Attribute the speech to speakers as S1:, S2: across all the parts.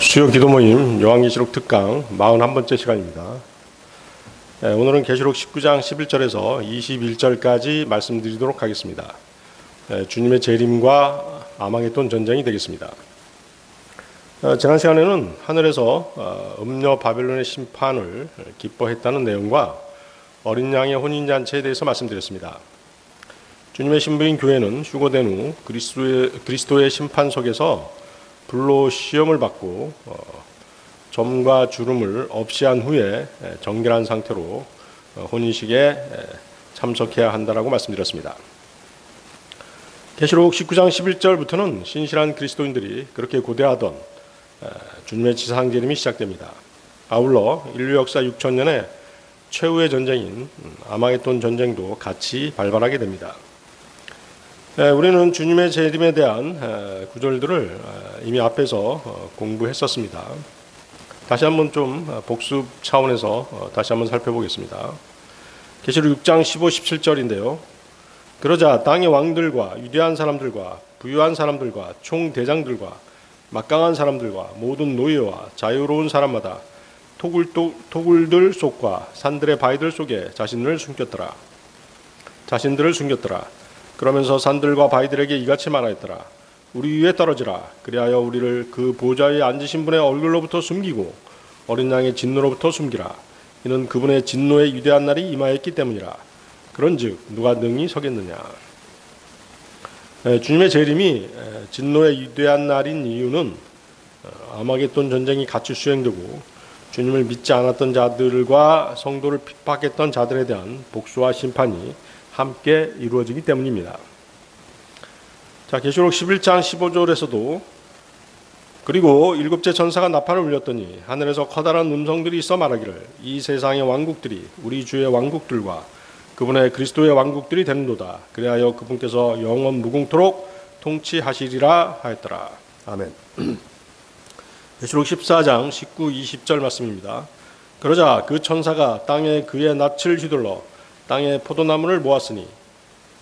S1: 수요 기도 모임 요한계시록 특강 41번째 시간입니다. 오늘은 계시록 19장 11절에서 21절까지 말씀드리도록 하겠습니다. 주님의 재림과 아마겟돈 전쟁이 되겠습니다. 지난 시간에는 하늘에서 음녀 바벨론의 심판을 기뻐했다는 내용과 어린 양의 혼인잔치에 대해서 말씀드렸습니다. 주님의 신부인 교회는 휴거된 후 그리스도의 심판 속에서 불로 시험을 받고 점과 주름을 없이 한 후에 정결한 상태로 혼인식에 참석해야 한다라고 말씀드렸습니다. 계시록 19장 11절부터는 신실한 그리스도인들이 그렇게 고대하던 주님의 지상 재림이 시작됩니다. 아울러 인류 역사 6천년의 최후의 전쟁인 아마겟돈 전쟁도 같이 발발하게 됩니다. 우리는 주님의 재림에 대한 구절들을 이미 앞에서 공부했었습니다. 다시 한번 좀 복습 차원에서 다시 한번 살펴보겠습니다. 계시록 6장 15, 17절인데요. 그러자 땅의 왕들과 위대한 사람들과 부유한 사람들과 총대장들과 막강한 사람들과 모든 노예와 자유로운 사람마다 토굴들 속과 산들의 바위들 속에 자신들을 숨겼더라. 그러면서 산들과 바위들에게 이같이 말하였더라. 우리 위에 떨어지라. 그리하여 우리를 그 보좌에 앉으신 분의 얼굴로부터 숨기고 어린 양의 진노로부터 숨기라. 이는 그분의 진노의 위대한 날이 임하였기 때문이라. 그런즉 누가 능히 서겠느냐. 주님의 재림이 진노의 위대한 날인 이유는 아마겟돈 전쟁이 같이 수행되고 주님을 믿지 않았던 자들과 성도를 핍박했던 자들에 대한 복수와 심판이 함께 이루어지기 때문입니다. 자, 계시록 11장 15절에서도 그리고 일곱째 천사가 나팔을 울렸더니 하늘에서 커다란 음성들이 있어 말하기를 이 세상의 왕국들이 우리 주의 왕국들과 그분의 그리스도의 왕국들이 되는도다. 그리하여 그분께서 영원 무궁토록 통치하시리라 하였더라. 아멘. 계시록 14장 19, 20절 말씀입니다. 그러자 그 천사가 땅에 그의 낯을 휘둘러 땅에 포도나무를 모았으니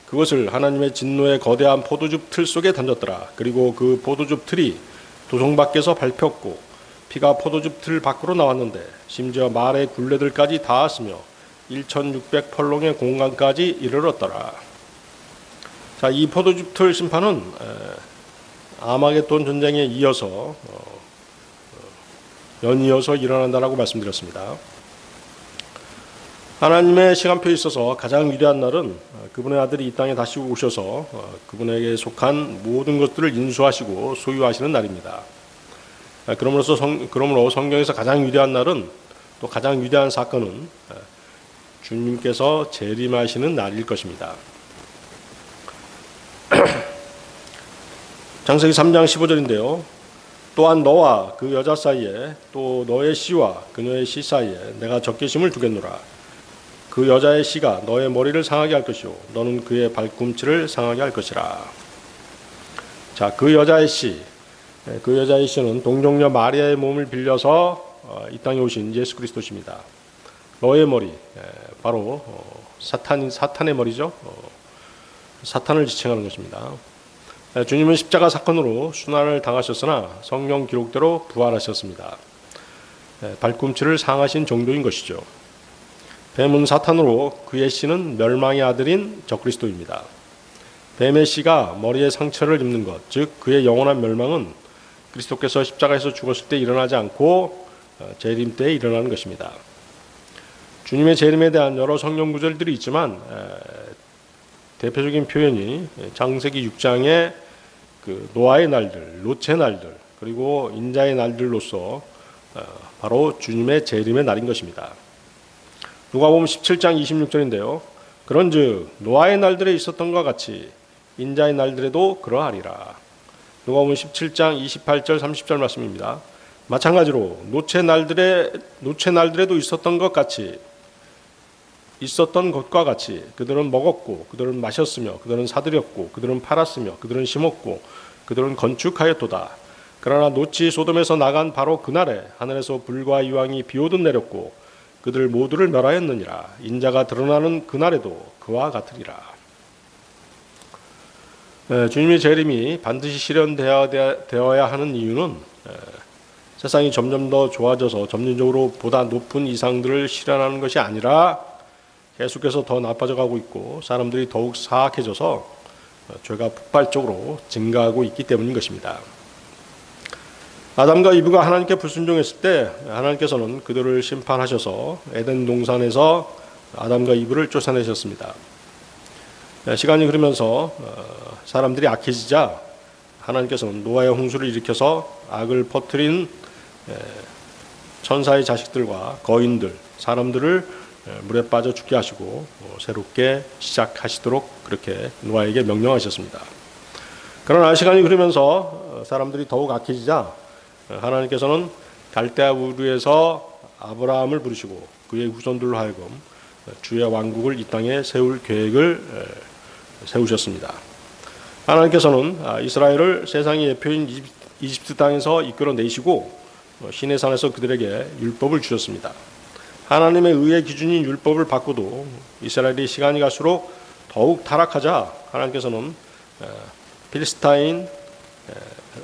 S1: 그것을 하나님의 진노의 거대한 포도즙 틀 속에 던졌더라. 그리고 그 포도즙 틀이 도성 밖에서 밟혔고 피가 포도즙 틀 밖으로 나왔는데 심지어 말의 굴레들까지 닿았으며 1600펄롱의 공간까지 이르렀더라. 자, 이 포도즙 틀 심판은 아마겟돈 전쟁에 이어서 연이어서 일어난다라고 말씀드렸습니다. 하나님의 시간표에 있어서 가장 위대한 날은 그분의 아들이 이 땅에 다시 오셔서 그분에게 속한 모든 것들을 인수하시고 소유하시는 날입니다. 그러므로 성경에서 가장 위대한 날은 또 가장 위대한 사건은 주님께서 재림하시는 날일 것입니다. 창세기 3장 15절인데요. 또한 너와 그 여자 사이에 또 너의 씨와 그녀의 씨 사이에 내가 적개심을 두겠노라. 그 여자의 씨가 너의 머리를 상하게 할 것이요 너는 그의 발꿈치를 상하게 할 것이라. 자, 그 여자의 씨는 동정녀 마리아의 몸을 빌려서 이 땅에 오신 예수 그리스도십니다. 너의 머리, 바로 사탄의 머리죠. 사탄을 지칭하는 것입니다. 주님은 십자가 사건으로 순환을 당하셨으나 성경 기록대로 부활하셨습니다. 발꿈치를 상하신 정도인 것이죠. 뱀은 사탄으로 그의 씨는 멸망의 아들인 적그리스도입니다. 뱀의 씨가 머리에 상처를 입는 것, 즉 그의 영원한 멸망은 그리스도께서 십자가에서 죽었을 때 일어나지 않고 재림 때에 일어나는 것입니다. 주님의 재림에 대한 여러 성경 구절들이 있지만 대표적인 표현이 창세기 6장의 그 노아의 날들, 롯의 날들, 그리고 인자의 날들로서 바로 주님의 재림의 날인 것입니다. 누가복음 17장 26절인데요. 그런즉 노아의 날들에 있었던 것과 같이 인자의 날들에도 그러하리라. 누가복음 17장 28절 30절 말씀입니다. 마찬가지로 노체 날들에도 있었던 것과 같이 그들은 먹었고 그들은 마셨으며 그들은 사들였고 그들은 팔았으며 그들은 심었고 그들은 건축하였도다. 그러나 롯이 소돔에서 나간 바로 그날에 하늘에서 불과 이왕이 비오듯 내렸고 그들 모두를 멸하였느니라. 인자가 드러나는 그날에도 그와 같으리라. 주님의 재림이 반드시 실현되어야 하는 이유는 세상이 점점 더 좋아져서 점진적으로 보다 높은 이상들을 실현하는 것이 아니라 계속해서 더 나빠져 가고 있고 사람들이 더욱 사악해져서 죄가 폭발적으로 증가하고 있기 때문인 것입니다. 아담과 이브가 하나님께 불순종했을 때 하나님께서는 그들을 심판하셔서 에덴 동산에서 아담과 이브를 쫓아내셨습니다. 시간이 흐르면서 사람들이 악해지자 하나님께서는 노아의 홍수를 일으켜서 악을 퍼뜨린 천사의 자식들과 거인들, 사람들을 물에 빠져 죽게 하시고 새롭게 시작하시도록 그렇게 노아에게 명령하셨습니다. 그러나 시간이 흐르면서 사람들이 더욱 악해지자 하나님께서는 갈대아 우르에서 아브라함을 부르시고 그의 후손들로 하여금 주의 왕국을 이 땅에 세울 계획을 세우셨습니다. 하나님께서는 이스라엘을 세상의 예표인 이집트 땅에서 이끌어내시고 시내산에서 그들에게 율법을 주셨습니다. 하나님의 의의 기준인 율법을 받고도 이스라엘이 시간이 갈수록 더욱 타락하자 하나님께서는 필리스타인,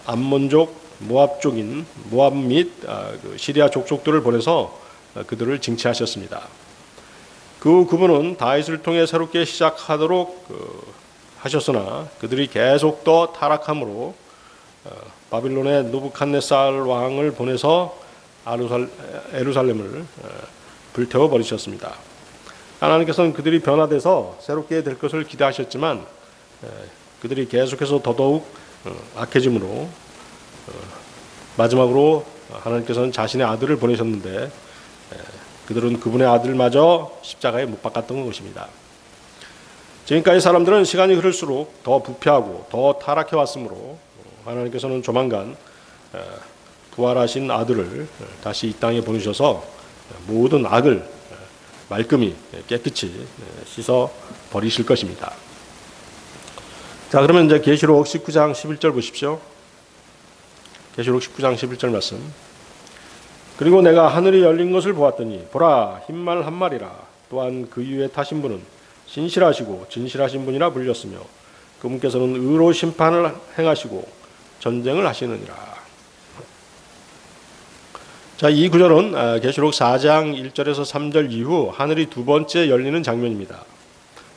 S1: 암몬족, 모압족인 모압 및 시리아 족속들을 보내서 그들을 징치하셨습니다. 그분은 다윗을 통해 새롭게 시작하도록 하셨으나 그들이 계속 더 타락함으로 바빌론의 느부갓네살 왕을 보내서 예루살렘을 불태워 버리셨습니다. 하나님께서는 그들이 변화돼서 새롭게 될 것을 기대하셨지만 그들이 계속해서 더더욱 악해짐으로 마지막으로 하나님께서는 자신의 아들을 보내셨는데 그들은 그분의 아들마저 십자가에 못 박았던 것입니다. 지금까지 사람들은 시간이 흐를수록 더 부패하고 더 타락해 왔으므로 하나님께서는 조만간 부활하신 아들을 다시 이 땅에 보내셔서 모든 악을 말끔히 깨끗이 씻어 버리실 것입니다. 자, 그러면 이제 계시록 19장 11절 보십시오. 계시록 19장 11절 말씀. 그리고 내가 하늘이 열린 것을 보았더니 보라 흰말 한 마리라. 또한 그 위에 타신 분은 신실하시고 진실하신 분이라 불렸으며 그분께서는 의로 심판을 행하시고 전쟁을 하시느니라. 자, 이 구절은 계시록 4장 1절에서 3절 이후 하늘이 두 번째 열리는 장면입니다.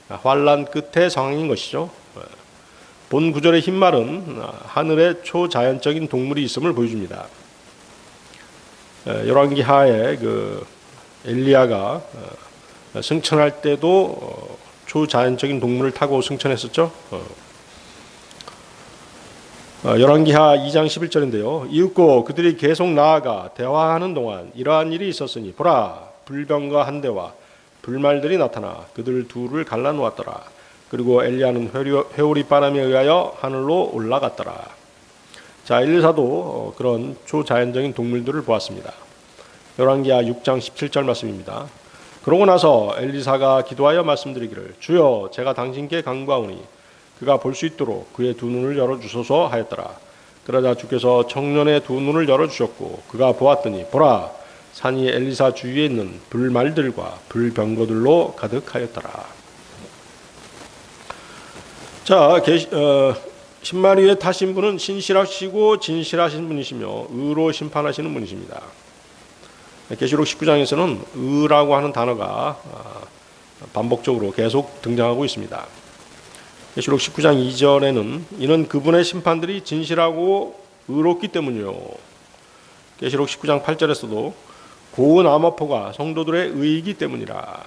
S1: 환란 끝의 상황인 것이죠. 본 구절의 흰말은 하늘에 초자연적인 동물이 있음을 보여줍니다. 열왕기하에 그 엘리야가 승천할 때도 초자연적인 동물을 타고 승천했었죠. 열왕기하 2장 11절인데요. 이윽고 그들이 계속 나아가 대화하는 동안 이러한 일이 있었으니 보라 불병과 한 대와 불말들이 나타나 그들 둘을 갈라놓았더라. 그리고 엘리야는 회오리 바람에 의하여 하늘로 올라갔더라. 자, 엘리사도 그런 초자연적인 동물들을 보았습니다. 열왕기하 6장 17절 말씀입니다. 그러고 나서 엘리사가 기도하여 말씀드리기를 주여 제가 당신께 간구하오니 그가 볼 수 있도록 그의 두 눈을 열어주소서 하였더라. 그러자 주께서 청년의 두 눈을 열어주셨고 그가 보았더니 보라 산이 엘리사 주위에 있는 불말들과 불병거들로 가득하였더라. 자, 신말 위에 타신 분은 신실하시고 진실하신 분이시며 의로 심판하시는 분이십니다. 계시록 19장에서는 의라고 하는 단어가 반복적으로 계속 등장하고 있습니다. 계시록 19장 2절에는 이는 그분의 심판들이 진실하고 의롭기 때문이요. 계시록 19장 8절에서도 고운 암호포가 성도들의 의이기 때문이라.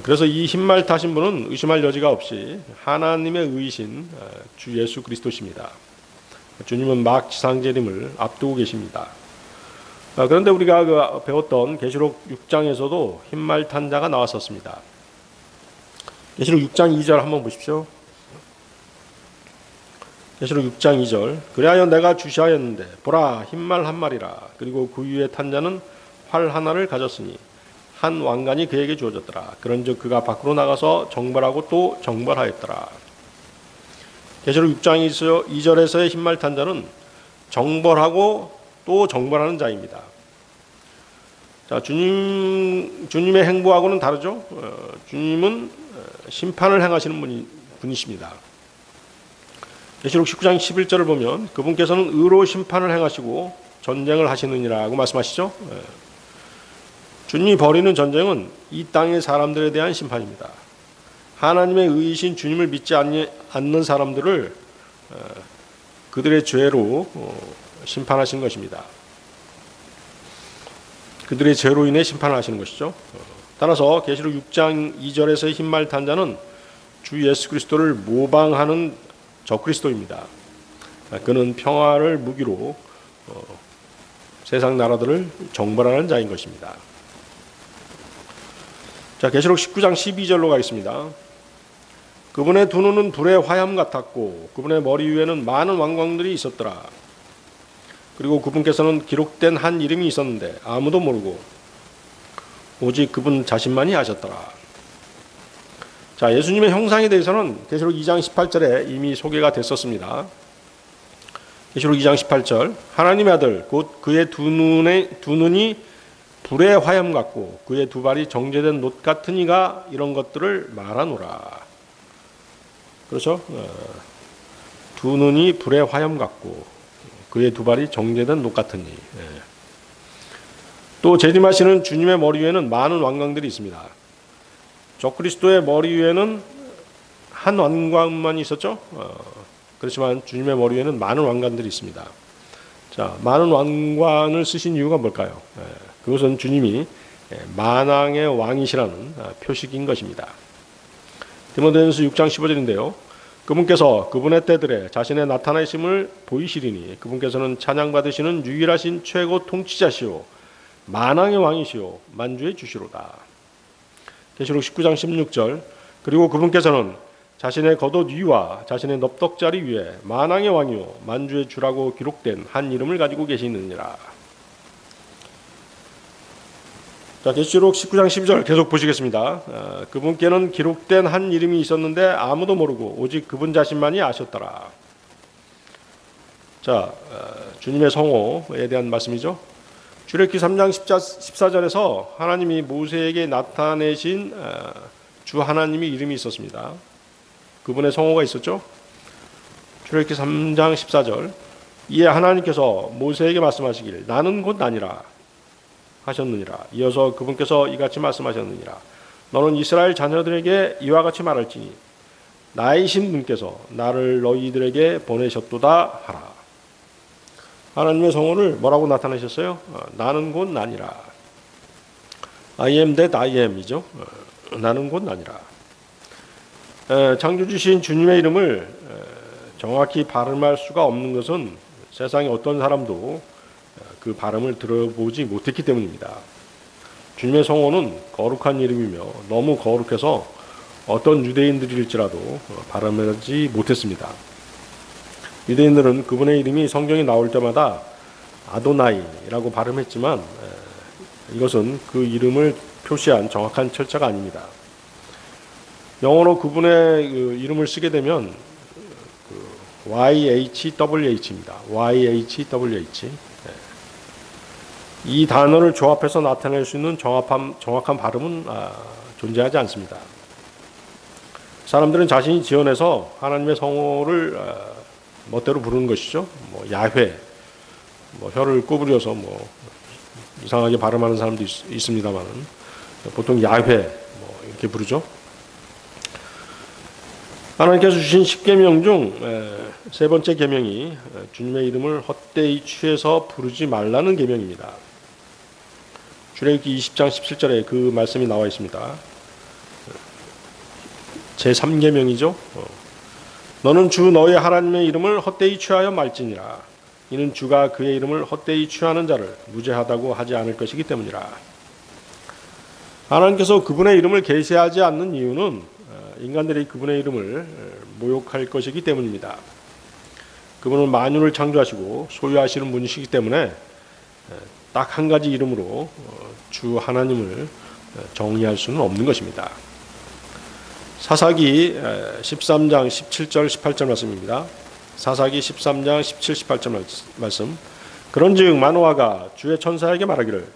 S1: 그래서 이 흰말 타신 분은 의심할 여지가 없이 하나님의 의이신 주 예수 그리스도십니다. 주님은 막 지상재림을 앞두고 계십니다. 그런데 우리가 배웠던 계시록 6장에서도 흰말 탄 자가 나왔었습니다. 계시록 6장 2절 한번 보십시오. 계시록 6장 2절. 그리하여 내가 주시하였는데 보라 흰말 한 마리라. 그리고 그 위에 탄 자는 활 하나를 가졌으니 한 왕관이 그에게 주어졌더라. 그런즉 그가 밖으로 나가서 정벌하고 또 정벌하였더라. 계시록 6장 2절에서의 흰말 탄 자는 정벌하고 또 정벌하는 자입니다. 자, 주님의 행보하고는 다르죠. 주님은 심판을 행하시는 분이십니다. 계시록 19장 11절을 보면 그분께서는 의로 심판을 행하시고 전쟁을 하시느니라고 말씀하시죠. 주님이 벌이는 전쟁은 이 땅의 사람들에 대한 심판입니다. 하나님의 의이신 주님을 믿지 않는 사람들을 그들의 죄로 심판하신 것입니다. 그들의 죄로 인해 심판을 하시는 것이죠. 따라서 계시록 6장 2절에서의 흰말 탄 자는 주 예수 그리스도를 모방하는 적그리스도입니다. 그는 평화를 무기로 세상 나라들을 정벌하는 자인 것입니다. 자, 계시록 19장 12절로 가겠습니다. 그분의 두 눈은 불의 화염 같았고 그분의 머리 위에는 많은 왕광들이 있었더라. 그리고 그분께서는 기록된 한 이름이 있었는데 아무도 모르고 오직 그분 자신만이 아셨더라. 자, 예수님의 형상에 대해서는 계시록 2장 18절에 이미 소개가 됐었습니다. 계시록 2장 18절 하나님의 아들 곧 그의 두 눈이 불의 화염 같고 그의 두 발이 정제된 놋 같은 이가 이런 것들을 말하노라. 그렇죠? 두 눈이 불의 화염 같고 그의 두 발이 정제된 놋 같은 이. 또 재림하시는 주님의 머리 위에는 많은 왕광들이 있습니다. 적그리스도의 머리 위에는 한 왕관만 있었죠. 그렇지만 주님의 머리 위에는 많은 왕관들이 있습니다. 자, 많은 왕관을 쓰신 이유가 뭘까요? 그것은 주님이 만왕의 왕이시라는 표식인 것입니다. 디모데전서 6장 15절인데요. 그분께서 그분의 때들에 자신의 나타나심을 보이시리니 그분께서는 찬양받으시는 유일하신 최고 통치자시오 만왕의 왕이시오 만주의 주시로다. 계시록 19장 16절 그리고 그분께서는 자신의 겉옷 위와 자신의 넙덕자리 위에 만왕의 왕이요 만주의 주라고 기록된 한 이름을 가지고 계시느니라. 자, 계시록 19장 12절 계속 보시겠습니다. 그분께는 기록된 한 이름이 있었는데 아무도 모르고 오직 그분 자신만이 아셨더라. 자, 주님의 성호에 대한 말씀이죠. 출애굽기 3장 14절에서 하나님이 모세에게 나타내신 주 하나님의 이름이 있었습니다. 그분의 성호가 있었죠. 출애굽기 3장 14절 이에 하나님께서 모세에게 말씀하시길 나는 곧 나니라 하셨느니라. 이어서 그분께서 이같이 말씀하셨느니라. 너는 이스라엘 자녀들에게 이와 같이 말할지니 나이신 분께서 나를 너희들에게 보내셨도다 하라. 하나님의 성호를 뭐라고 나타내셨어요? 나는 곧 나니라. I am that I am이죠. 나는 곧 나니라. 창조주신 주님의 이름을 정확히 발음할 수가 없는 것은 세상에 어떤 사람도 그 발음을 들어보지 못했기 때문입니다. 주님의 성호는 거룩한 이름이며 너무 거룩해서 어떤 유대인들일지라도 발음하지 못했습니다. 유대인들은 그분의 이름이 성경에 나올 때마다 아도나이라고 발음했지만 이것은 그 이름을 표시한 정확한 철자가 아닙니다. 영어로 그분의 이름을 쓰게 되면 YHWH입니다. YHWH. 이 단어를 조합해서 나타낼 수 있는 정확한 발음은 존재하지 않습니다. 사람들은 자신이 지어내서 하나님의 성호를 멋대로 부르는 것이죠. 뭐 야훼, 뭐 혀를 구부려서 뭐 이상하게 발음하는 사람도 있습니다만은 보통 야훼 뭐 이렇게 부르죠. 하나님께서 주신 10계명 중 세 번째 계명이 주님의 이름을 헛되이 취해서 부르지 말라는 계명입니다. 출애굽기 20장 17절에 그 말씀이 나와 있습니다. 제3계명이죠. 너는 주 너의 하나님의 이름을 헛되이 취하여 말지니라. 이는 주가 그의 이름을 헛되이 취하는 자를 무죄하다고 하지 않을 것이기 때문이라. 하나님께서 그분의 이름을 계시하지 않는 이유는 인간들이 그분의 이름을 모욕할 것이기 때문입니다. 그분은 만유를 창조하시고 소유하시는 분이시기 때문에 딱 한 가지 이름으로 주 하나님을 정의할 수는 없는 것입니다. 사사기 13장 17절 18절 말씀입니다. 사사기 13장 17, 18절 말씀. 그런즉 마노아가 주의 천사에게 말하기를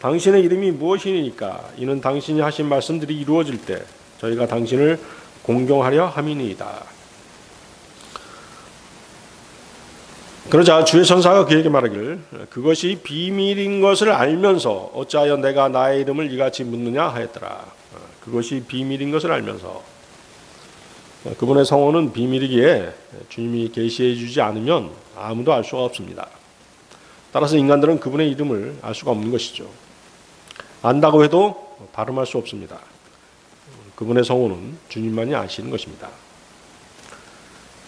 S1: 당신의 이름이 무엇이니까 이는 당신이 하신 말씀들이 이루어질 때 저희가 당신을 공경하려 함이니이다. 그러자 주의 천사가 그에게 말하기를 그것이 비밀인 것을 알면서 어찌하여 내가 나의 이름을 이같이 묻느냐 하였더라. 그것이 비밀인 것을 알면서, 그분의 성호는 비밀이기에 주님이 계시해 주지 않으면 아무도 알 수가 없습니다. 따라서 인간들은 그분의 이름을 알 수가 없는 것이죠. 안다고 해도 발음할 수 없습니다. 그분의 성호는 주님만이 아시는 것입니다.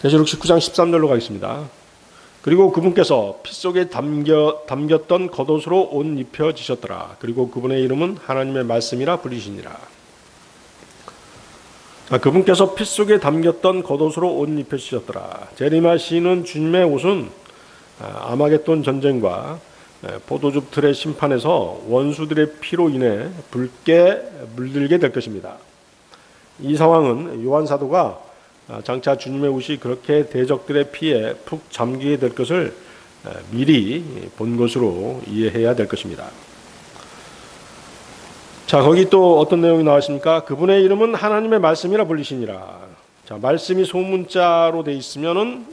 S1: 계시록 19장 13절로 가겠습니다. 그리고 그분께서 피 속에 담겼던 겉옷으로 옷 입혀지셨더라. 그리고 그분의 이름은 하나님의 말씀이라 불리시니라. 그분께서 피 속에 담겼던 겉옷으로 옷 입혀지셨더라. 재림하시는 주님의 옷은 아마겟돈 전쟁과 포도즙 틀의 심판에서 원수들의 피로 인해 붉게 물들게 될 것입니다. 이 상황은 요한 사도가 장차 주님의 옷이 그렇게 대적들의 피에 푹 잠기게 될 것을 미리 본 것으로 이해해야 될 것입니다. 자, 거기 또 어떤 내용이 나왔습니까? 그분의 이름은 하나님의 말씀이라 불리시니라. 자, 말씀이 소문자로 돼 있으면은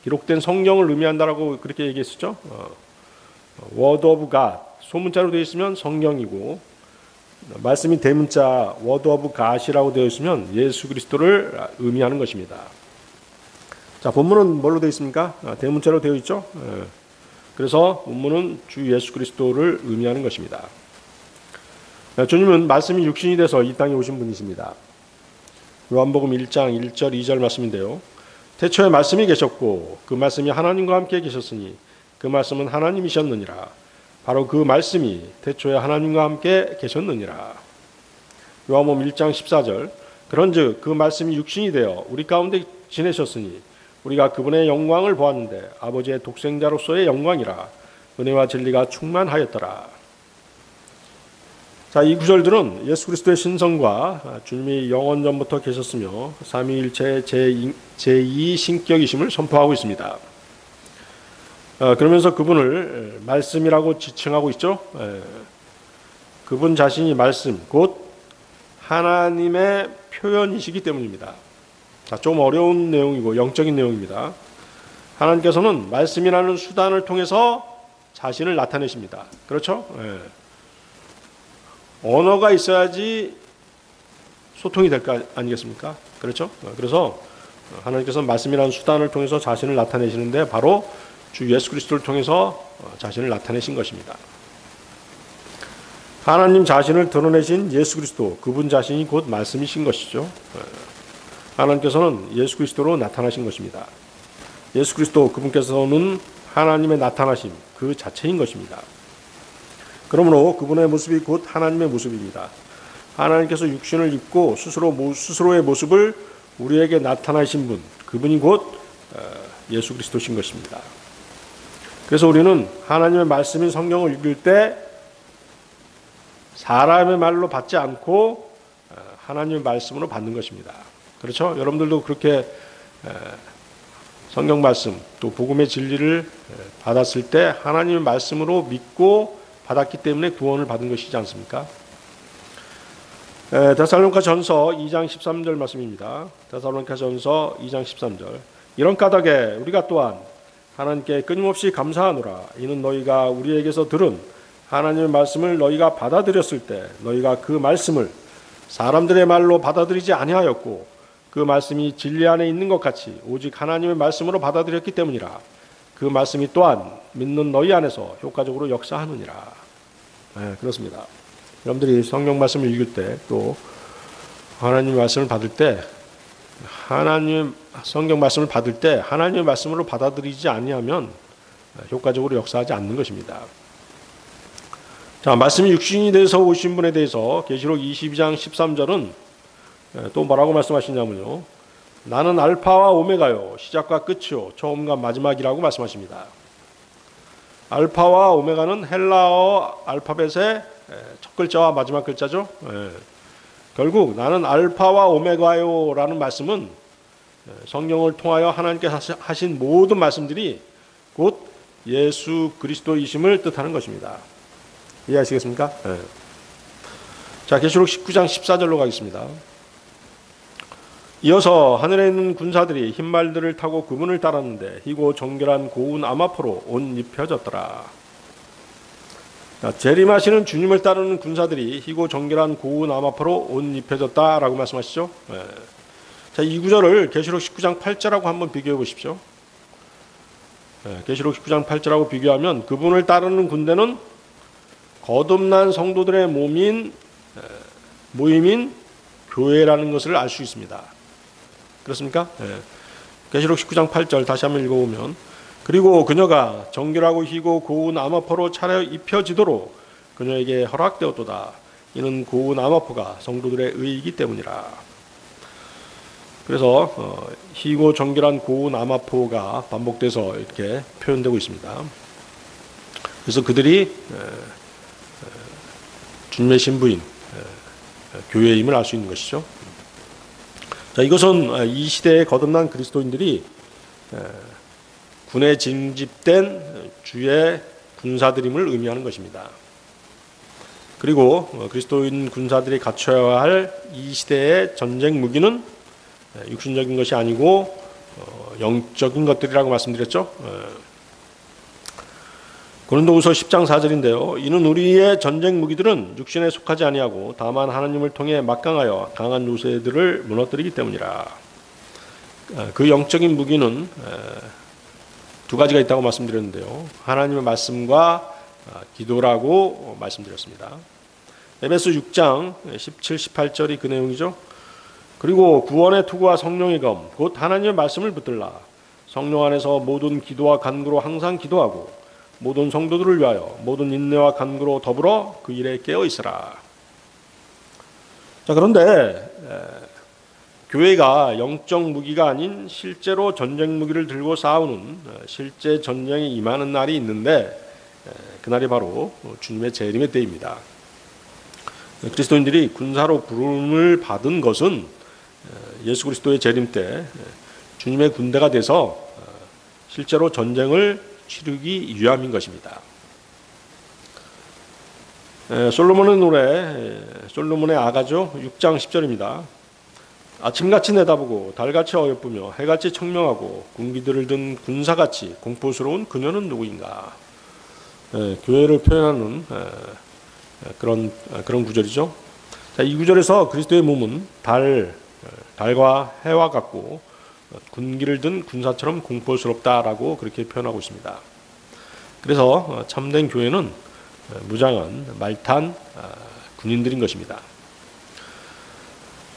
S1: 기록된 성경을 의미한다라고 그렇게 얘기했었죠. Word of God, 소문자로 되어 있으면 성경이고, 말씀이 대문자 Word of God이라고 되어 있으면 예수 그리스도를 의미하는 것입니다. 자, 본문은 뭘로 되어 있습니까? 대문자로 되어 있죠. 그래서 본문은 주 예수 그리스도를 의미하는 것입니다. 주님은 말씀이 육신이 돼서 이 땅에 오신 분이십니다. 요한복음 1장 1절 2절 말씀인데요. 태초에 말씀이 계셨고 그 말씀이 하나님과 함께 계셨으니 그 말씀은 하나님이셨느니라. 바로 그 말씀이 태초에 하나님과 함께 계셨느니라. 요한복음 1장 14절. 그런즉 그 말씀이 육신이 되어 우리 가운데 지내셨으니 우리가 그분의 영광을 보았는데 아버지의 독생자로서의 영광이라. 은혜와 진리가 충만하였더라. 자, 이 구절들은 예수 그리스도의 신성과 주님이 영원전부터 계셨으며 삼위일체의 제2 신격이심을 선포하고 있습니다. 그러면서 그분을 말씀이라고 지칭하고 있죠. 그분 자신이 말씀, 곧 하나님의 표현이시기 때문입니다. 자, 좀 어려운 내용이고 영적인 내용입니다. 하나님께서는 말씀이라는 수단을 통해서 자신을 나타내십니다. 그렇죠? 언어가 있어야지 소통이 될 거 아니겠습니까? 그렇죠? 그래서 하나님께서는 말씀이라는 수단을 통해서 자신을 나타내시는데 바로 주 예수 그리스도를 통해서 자신을 나타내신 것입니다. 하나님 자신을 드러내신 예수 그리스도, 그분 자신이 곧 말씀이신 것이죠. 하나님께서는 예수 그리스도로 나타나신 것입니다. 예수 그리스도, 그분께서는 하나님의 나타나심 그 자체인 것입니다. 그러므로 그분의 모습이 곧 하나님의 모습입니다. 하나님께서 육신을 입고 스스로의 모습을 우리에게 나타나신 분, 그분이 곧 예수 그리스도신 것입니다. 그래서 우리는 하나님의 말씀인 성경을 읽을 때 사람의 말로 받지 않고 하나님의 말씀으로 받는 것입니다. 그렇죠? 여러분들도 그렇게 성경 말씀 또 복음의 진리를 받았을 때 하나님의 말씀으로 믿고 받았기 때문에 구원을 받은 것이지 않습니까? 데살로니가 전서 2장 13절 말씀입니다. 데살로니가 전서 2장 13절. 이런 까닭에 우리가 또한 하나님께 끊임없이 감사하노라. 이는 너희가 우리에게서 들은 하나님의 말씀을 너희가 받아들였을 때 너희가 그 말씀을 사람들의 말로 받아들이지 아니하였고 그 말씀이 진리 안에 있는 것 같이 오직 하나님의 말씀으로 받아들였기 때문이라. 그 말씀이 또한 믿는 너희 안에서 효과적으로 역사하느니라. 그렇습니다. 여러분들이 성경 말씀을 읽을 때 또 하나님의 말씀을 받을 때 성경 말씀을 받을 때 하나님의 말씀으로 받아들이지 아니하면 효과적으로 역사하지 않는 것입니다. 자, 말씀이 육신이 돼서 오신 분에 대해서 계시록 22장 13절은 또 뭐라고 말씀하시냐면요. 나는 알파와 오메가요 시작과 끝이요 처음과 마지막이라고 말씀하십니다. 알파와 오메가는 헬라어 알파벳의 첫 글자와 마지막 글자죠. 결국 나는 알파와 오메가요 라는 말씀은 성경을 통하여 하나님께서 하신 모든 말씀들이 곧 예수 그리스도이심을 뜻하는 것입니다. 이해하시겠습니까? 자, 계시록 19장 14절로 가겠습니다. 이어서 하늘에 있는 군사들이 흰 말들을 타고 그분을 따랐는데 희고 정결한 고운 암화포로 옷 입혀졌더라. 재림하시는 주님을 따르는 군사들이 희고 정결한 고운 암화포로 옷 입혀졌다라고 말씀하시죠. 자, 이 구절을 계시록 19장 8절하고 한번 비교해 보십시오. 계시록 19장 8절하고 비교하면 그분을 따르는 군대는 거듭난 성도들의 모임인 교회라는 것을 알 수 있습니다. 그렇습니까? 계시록 19장 8절 다시 한번 읽어보면 그리고 그녀가 정결하고 희고 고운 암화포로 차려 입혀지도록 그녀에게 허락되었도다. 이는 고운 암화포가 성도들의 의이기 때문이라. 그래서 희고 정결한 고운 암화포가 반복돼서 이렇게 표현되고 있습니다. 그래서 그들이 주님의 신부인 교회임을 알 수 있는 것이죠. 자, 이것은 이 시대에 거듭난 그리스도인들이 군에 징집된 주의 군사들임을 의미하는 것입니다. 그리고 그리스도인 군사들이 갖춰야 할 이 시대의 전쟁 무기는 육신적인 것이 아니고 영적인 것들이라고 말씀드렸죠. 고린도후서 10장 4절인데요. 이는 우리의 전쟁 무기들은 육신에 속하지 아니하고 다만 하나님을 통해 막강하여 강한 요새들을 무너뜨리기 때문이라. 그 영적인 무기는 두 가지가 있다고 말씀드렸는데요. 하나님의 말씀과 기도라고 말씀드렸습니다. 에베소 6장 17, 18절이 그 내용이죠. 그리고 구원의 투구와 성령의 검, 곧 하나님의 말씀을 붙들라. 성령 안에서 모든 기도와 간구로 항상 기도하고 모든 성도들을 위하여 모든 인내와 간구로 더불어 그 일에 깨어 있으라. 자, 그런데 교회가 영적 무기가 아닌 실제로 전쟁 무기를 들고 싸우는 실제 전쟁에 임하는 날이 있는데 그날이 바로 주님의 재림의 때입니다. 그리스도인들이 군사로 부름을 받은 것은 예수 그리스도의 재림 때 주님의 군대가 돼서 실제로 전쟁을 치르기 위함인 것입니다. 솔로몬의 노래, 솔로몬의 아가죠. 6장 10절입니다. 아침같이 내다보고 달같이 어여쁘며 해같이 청명하고 군기들을 든 군사같이 공포스러운 그녀는 누구인가. 교회를 표현하는 그런 구절이죠. 자, 이 구절에서 그리스도의 몸은 달과 해와 같고 군기를 든 군사처럼 공포스럽다라고 그렇게 표현하고 있습니다. 그래서 참된 교회는 무장한 말탄 군인들인 것입니다.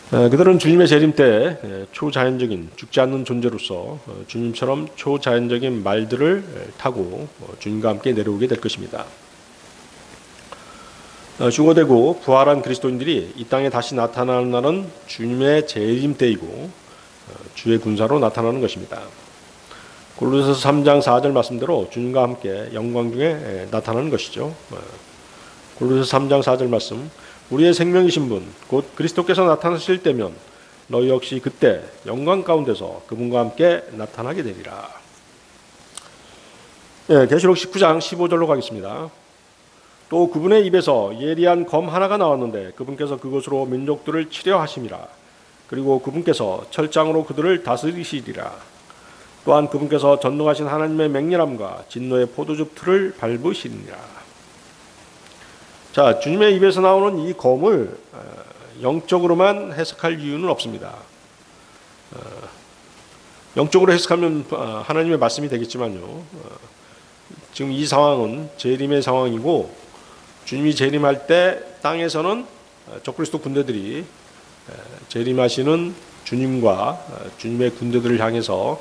S1: 그들은 주님의 재림 때 초자연적인 죽지 않는 존재로서 주님처럼 초자연적인 말들을 타고 주님과 함께 내려오게 될 것입니다. 휴거되고 부활한 그리스도인들이 이 땅에 다시 나타나는 날은 주님의 재림 때이고 주의 군사로 나타나는 것입니다. 골로새서 3장 4절 말씀대로 주님과 함께 영광 중에 나타나는 것이죠. 골로새서 3장 4절 말씀, 우리의 생명이신 분 곧 그리스도께서 나타나실 때면 너희 역시 그때 영광 가운데서 그분과 함께 나타나게 되리라. 계시록 19장 15절로 가겠습니다. 또 그분의 입에서 예리한 검 하나가 나왔는데 그분께서 그것으로 민족들을 치려 하심이라. 그리고 그분께서 철장으로 그들을 다스리시리라. 또한 그분께서 전능하신 하나님의 맹렬함과 진노의 포도즙 틀을 밟으시리라. 자, 주님의 입에서 나오는 이 검을 영적으로만 해석할 이유는 없습니다. 영적으로 해석하면 하나님의 말씀이 되겠지만요. 지금 이 상황은 재림의 상황이고 주님이 재림할 때 땅에서는 적그리스도 군대들이 재림하시는 주님과 주님의 군대들을 향해서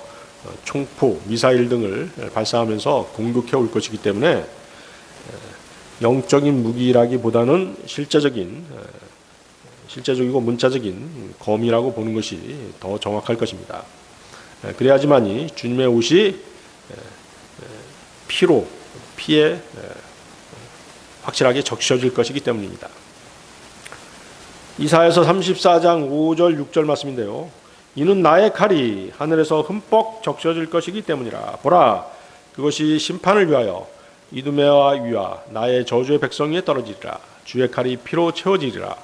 S1: 총포, 미사일 등을 발사하면서 공격해 올 것이기 때문에 영적인 무기라기보다는 실제적이고 문자적인 검이라고 보는 것이 더 정확할 것입니다. 그래야지만이 주님의 옷이 피에 확실하게 적셔질 것이기 때문입니다. 이사야서 34장 5절 6절 말씀인데요. 이는 나의 칼이 하늘에서 흠뻑 적셔질 것이기 때문이라. 보라, 그것이 심판을 위하여 이두메와 위와 나의 저주의 백성 위에 떨어지리라. 주의 칼이 피로 채워지리라.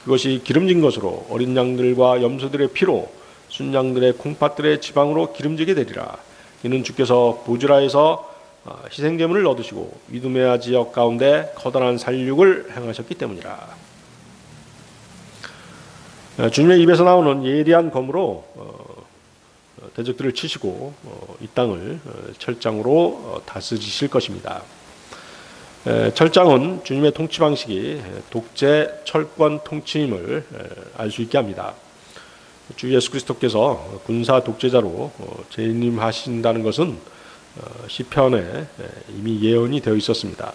S1: 그것이 기름진 것으로 어린 양들과 염소들의 피로 순양들의 콩팥들의 지방으로 기름지게 되리라. 이는 주께서 보즈라에서 희생제물을 얻으시고 이두메아 지역 가운데 커다란 살육을 행하셨기 때문이라. 주님의 입에서 나오는 예리한 검으로 대적들을 치시고 이 땅을 철장으로 다스리실 것입니다. 철장은 주님의 통치 방식이 독재 철권 통치임을 알 수 있게 합니다. 주 예수 그리스도께서 군사 독재자로 재림하신다는 것은 시편에 이미 예언이 되어 있었습니다.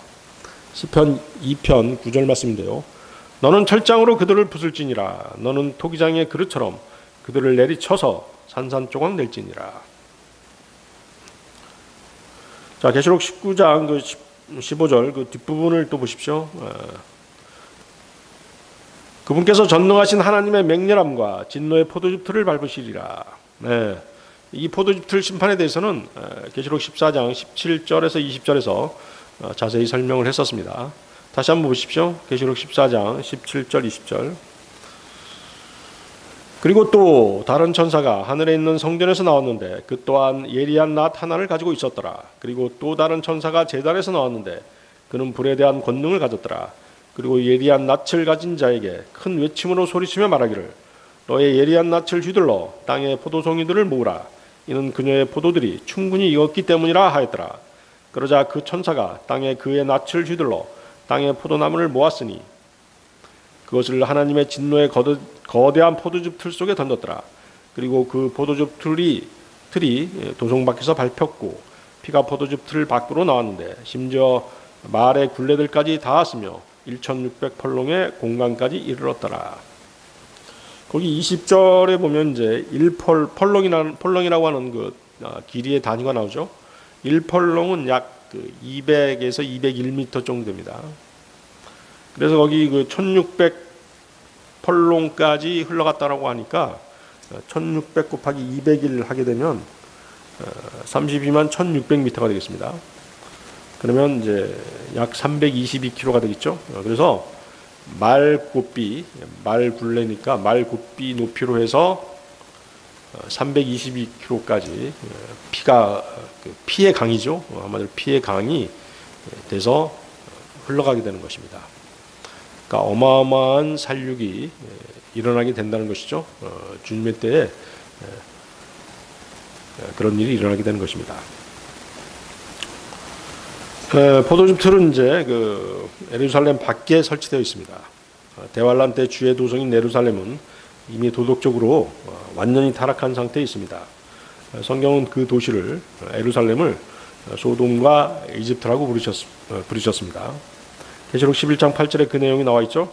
S1: 시편 2편 9절 말씀인데요. 너는 철장으로 그들을 부술지니라. 너는 토기장의 그릇처럼 그들을 내리쳐서 산산조각 낼지니라. 자, 계시록 19장 15절 그 뒷부분을 또 보십시오. 그분께서 전능하신 하나님의 맹렬함과 진노의 포도즙 틀을 밟으시리라. 네. 이 포도즙 틀 심판에 대해서는 계시록 14장 17절에서 20절에서 자세히 설명을 했었습니다. 다시 한번 보십시오. 계시록 14장 17절 20절. 그리고 또 다른 천사가 하늘에 있는 성전에서 나왔는데 그 또한 예리한 낫 하나를 가지고 있었더라. 그리고 또 다른 천사가 제단에서 나왔는데 그는 불에 대한 권능을 가졌더라. 그리고 예리한 낫을 가진 자에게 큰 외침으로 소리치며 말하기를 너의 예리한 낫을 휘둘러 땅의 포도송이들을 모으라. 이는 그녀의 포도들이 충분히 익었기 때문이라 하였더라. 그러자 그 천사가 땅에 그의 낫을 휘둘러 땅의 포도나무를 모았으니 그것을 하나님의 진노의 거대한 포도즙 틀 속에 던졌더라. 그리고 그 포도즙 틀이 도성 밖에서 밟혔고 피가 포도즙 틀 밖으로 나왔는데 심지어 말의 굴레들까지 닿았으며 1600펄롱의 공간까지 이르렀더라. 거기 20절에 보면 이제 1펄롱이라고 하는 그 길이의 단위가 나오죠. 1펄롱은 약 200에서 201m 정도 됩니다. 그래서 거기 그 1600펄롱까지 흘러갔다라고 하니까 1600 곱하기 200일 하게 되면 32만 1600m가 되겠습니다. 그러면 이제 약 322km가 되겠죠. 그래서 말 굴레니까 말 곱비 높이로 해서 322km까지 피의 강이죠. 아마도 피의 강이 돼서 흘러가게 되는 것입니다. 그러니까 어마어마한 살육이 일어나게 된다는 것이죠. 주님의 때에 그런 일이 일어나게 되는 것입니다. 포도즙 틀은 이제 그 예루살렘 밖에 설치되어 있습니다. 대환란 때 주의 도성인 예루살렘은 이미 도덕적으로 완전히 타락한 상태에 있습니다. 성경은 그 도시를 예루살렘을 소돔과 이집트라고 부르셨습니다. 계시록 11장 8절에 그 내용이 나와 있죠.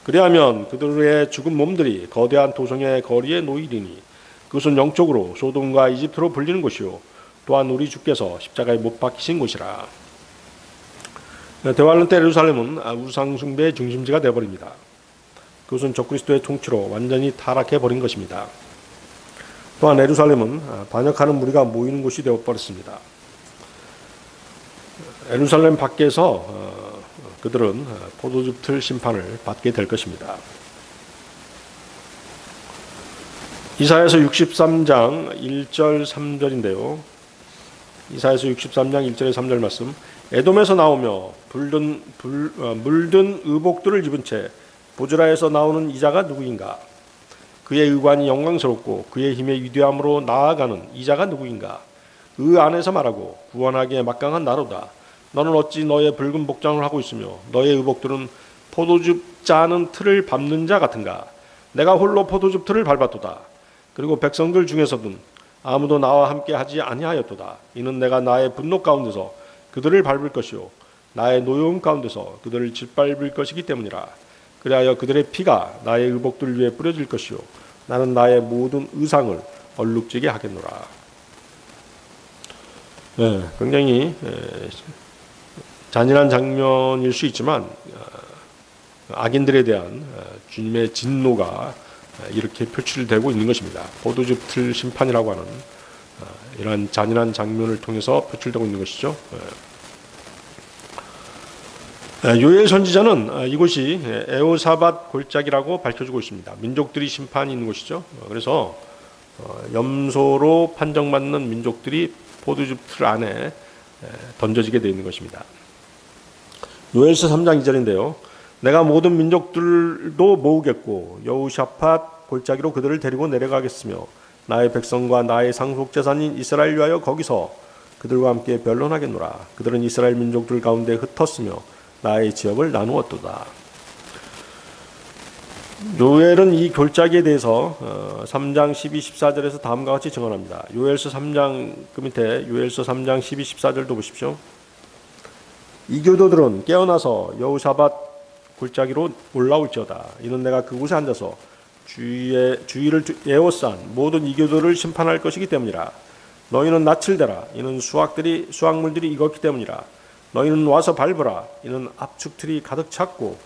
S1: 그리하면 그들의 죽은 몸들이 거대한 도성의 거리에 놓이리니 그것은 영적으로 소돔과 이집트로 불리는 곳이요 또한 우리 주께서 십자가에 못 박히신 곳이라. 대환란 때 예루살렘은 우상 숭배의 중심지가 되어버립니다. 그것은 적그리스도의 통치로 완전히 타락해 버린 것입니다. 또한 예루살렘은 반역하는 무리가 모이는 곳이 되어버렸습니다. 예루살렘 밖에서 그들은 포도즙 틀 심판을 받게 될 것입니다. 이사야서 63장 1절 3절인데요. 이사야서 63장 1절에 3절 말씀. 에돔에서 나오며 물든 의복들을 입은 채 보즈라에서 나오는 이자가 누구인가? 그의 의관이 영광스럽고 그의 힘의 위대함으로 나아가는 이자가 누구인가? 의 안에서 말하고 구원하기에 막강한 나로다. 너는 어찌 너의 붉은 복장을 하고 있으며 너의 의복들은 포도즙 짜는 틀을 밟는 자 같은가? 내가 홀로 포도즙 틀을 밟았도다. 그리고 백성들 중에서는 아무도 나와 함께 하지 아니하였도다. 이는 내가 나의 분노 가운데서 그들을 밟을 것이요 나의 노여움 가운데서 그들을 짓밟을 것이기 때문이라. 그리하여 그들의 피가 나의 의복들 위에 뿌려질 것이요 나는 나의 모든 의상을 얼룩지게 하겠노라. 네, 굉장히 잔인한 장면일 수 있지만 악인들에 대한 주님의 진노가 이렇게 표출되고 있는 것입니다. 포도즙 틀 심판이라고 하는 이러한 잔인한 장면을 통해서 표출되고 있는 것이죠. 요엘 선지자는 이곳이 에호사밧 골짜기라고 밝혀주고 있습니다. 민족들이 심판이 있는 곳이죠. 그래서 염소로 판정받는 민족들이 포도즙 틀 안에 던져지게 되어 있는 것입니다. 요엘서 3장 2절인데요. 내가 모든 민족들도 모으겠고 여호샤밧 골짜기로 그들을 데리고 내려가겠으며 나의 백성과 나의 상속재산인 이스라엘 위하여 거기서 그들과 함께 변론하겠노라. 그들은 이스라엘 민족들 가운데 흩었으며 나의 지역을 나누었도다. 요엘은 이 골짜기에 대해서 3장 12, 14절에서 다음과 같이 증언합니다. 요엘서 3장 그 밑에 요엘서 3장 12, 14절도 보십시오. 이 교도들은 깨어나서 여호사밧 골짜기로 올라올지어다. 이는 내가 그곳에 앉아서 주의를 에워싼 모든 이교도를 심판할 것이기 때문이라. 너희는 낯을 대라. 이는 수확물들이 익었기 때문이라. 너희는 와서 밟으라. 이는 압축틀이 가득 찼고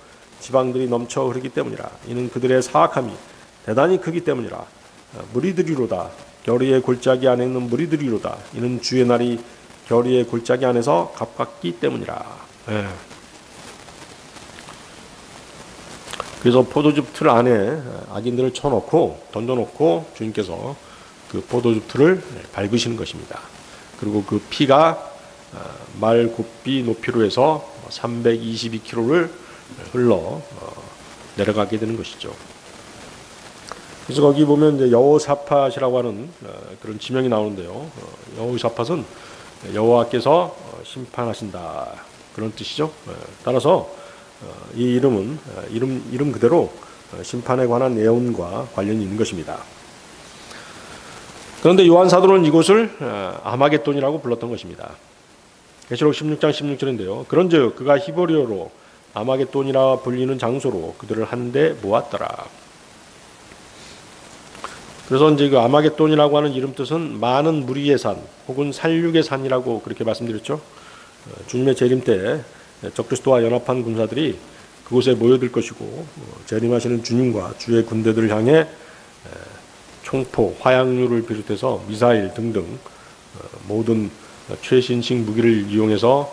S1: 지방들이 넘쳐 흐르기 때문이라. 이는 그들의 사악함이 대단히 크기 때문이라. 무리들이로다. 겨리의 골짜기 안에 있는 무리들이로다. 이는 주의 날이 겨리의 골짜기 안에서 가깝기 때문이라. 네. 그래서 포도즙 틀 안에 악인들을 쳐놓고 던져놓고 주님께서 그 포도즙 틀을 밟으시는 것입니다. 그리고 그 피가 말 곱비 높이로 해서 322km를 흘러 내려가게 되는 것이죠. 그래서 거기 보면 이제 여호사밧이라고 하는 그런 지명이 나오는데요. 여호사밧은 여호와께서 심판하신다 그런 뜻이죠. 따라서 이 이름은 이름 그대로 심판에 관한 예언과 관련이 있는 것입니다. 그런데 요한 사도는 이곳을 아마겟돈이라고 불렀던 것입니다. 계시록 16장 16절인데요. 그런즉 그가 히브리어로 아마겟돈이라 불리는 장소로 그들을 한데 모았더라. 그래서 이제 그 아마겟돈이라고 하는 이름 뜻은 많은 무리의 산 혹은 살육의 산이라고 그렇게 말씀드렸죠. 주님의 재림 때 적그리스도와 연합한 군사들이 그곳에 모여들 것이고 재림하시는 주님과 주의 군대들을 향해 총포, 화약류를 비롯해서 미사일 등등 모든 최신식 무기를 이용해서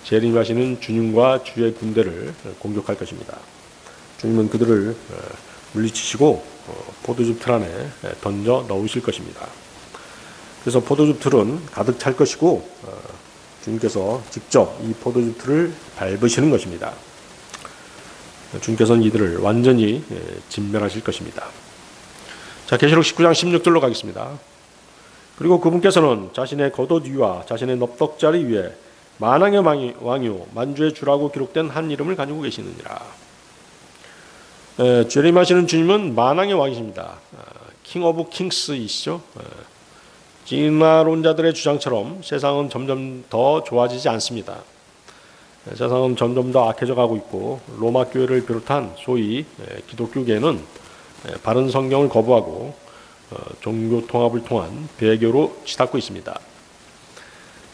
S1: 재림하시는 주님과 주의 군대를 공격할 것입니다. 주님은 그들을 물리치시고 포도즙 틀 안에 던져 넣으실 것입니다. 그래서 포도즙 틀은 가득 찰 것이고 주님께서 직접 이 포도즙 틀을 밟으시는 것입니다. 주님께서는 이들을 완전히 진멸하실 것입니다. 자, 계시록 19장 16절로 가겠습니다. 그리고 그분께서는 자신의 겉옷 위와 자신의 넙덕자리 위에 만왕의 왕이요 만주의 주라고 기록된 한 이름을 가지고 계시느니라. 재림하시는 주님은 만왕의 왕이십니다. 킹 오브 킹스이시죠. 진화론자들의 주장처럼 세상은 점점 더 좋아지지 않습니다. 세상은 점점 더 악해져 가고 있고 로마 교회를 비롯한 소위 기독교계는 바른 성경을 거부하고 종교 통합을 통한 배교로 치닫고 있습니다.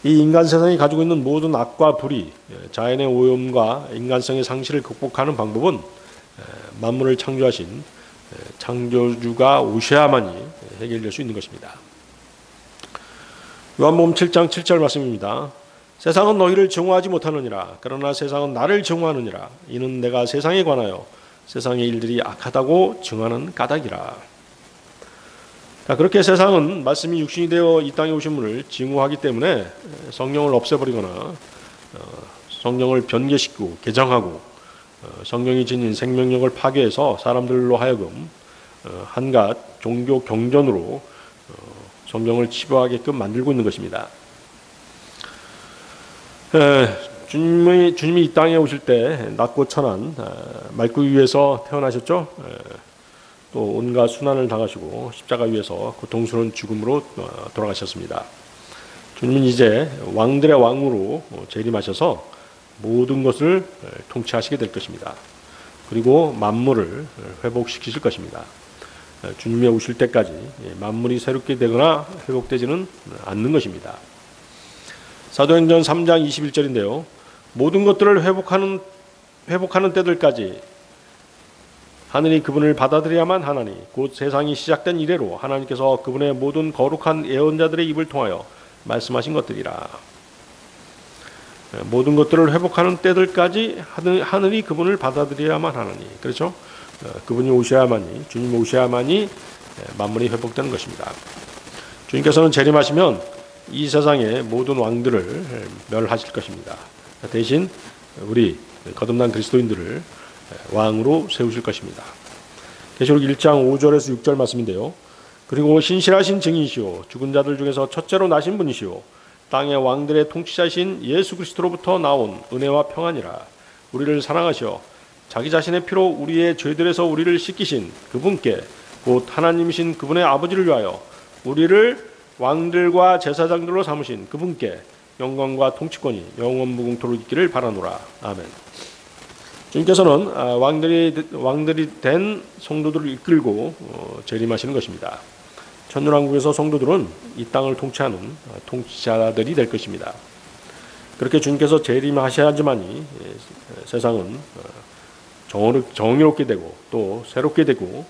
S1: 이 인간 세상이 가지고 있는 모든 악과 불의, 자연의 오염과 인간성의 상실을 극복하는 방법은 만물을 창조하신 창조주가 오셔야만이 해결될 수 있는 것입니다. 요한복음 7장 7절 말씀입니다. 세상은 너희를 증오하지 못하느니라. 그러나 세상은 나를 증오하느니라. 이는 내가 세상에 관하여 세상의 일들이 악하다고 증하는 까닭이라. 자, 그렇게 세상은 말씀이 육신이 되어 이 땅에 오신 분을 증오하기 때문에 성령을 없애버리거나 성령을 변개시키고 개정하고 성령이 지닌 생명력을 파괴해서 사람들로 하여금 한갓 종교 경전으로 성경을 치부하게끔 만들고 있는 것입니다. 주님이 이 땅에 오실 때 낮고 천한 말구 위에서 태어나셨죠. 또 온갖 순환을 당하시고 십자가 위에서 고통스러운 죽음으로 돌아가셨습니다. 주님은 이제 왕들의 왕으로 재림하셔서 모든 것을 통치하시게 될 것입니다. 그리고 만물을 회복시키실 것입니다. 주님이 오실 때까지 만물이 새롭게 되거나 회복되지는 않는 것입니다. 사도행전 3장 21절인데요. 모든 것들을 회복하는 때들까지 하늘이 그분을 받아들여야만 하나니 곧 세상이 시작된 이래로 하나님께서 그분의 모든 거룩한 예언자들의 입을 통하여 말씀하신 것들이라. 모든 것들을 회복하는 때들까지 하늘이 그분을 받아들여야만 하나니. 그렇죠? 그분이 오셔야만이, 주님이 오셔야만이 만물이 회복되는 것입니다. 주님께서는 재림하시면 이 세상의 모든 왕들을 멸하실 것입니다. 대신 우리 거듭난 그리스도인들을 왕으로 세우실 것입니다. 계시록 1장 5절에서 6절 말씀인데요. 그리고 신실하신 증인이시오 죽은 자들 중에서 첫째로 나신 분이시오 땅의 왕들의 통치자신 예수 그리스도로부터 나온 은혜와 평안이라 우리를 사랑하시어 자기 자신의 피로 우리의 죄들에서 우리를 씻기신 그분께 곧 하나님이신 그분의 아버지를 위하여 우리를 왕들과 제사장들로 삼으신 그분께 영광과 통치권이 영원 무궁토록 있기를 바라노라. 아멘. 주님께서는 왕들이 된 성도들을 이끌고 재림하시는 것입니다. 천년왕국에서 성도들은 이 땅을 통치하는 통치자들이 될 것입니다. 그렇게 주님께서 재림하셔야지만이 세상은 정의롭게 되고 또 새롭게 되고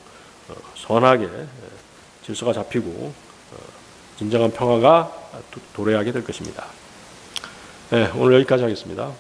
S1: 선하게 질서가 잡히고 진정한 평화가 도래하게 될 것입니다. 네, 오늘 여기까지 하겠습니다.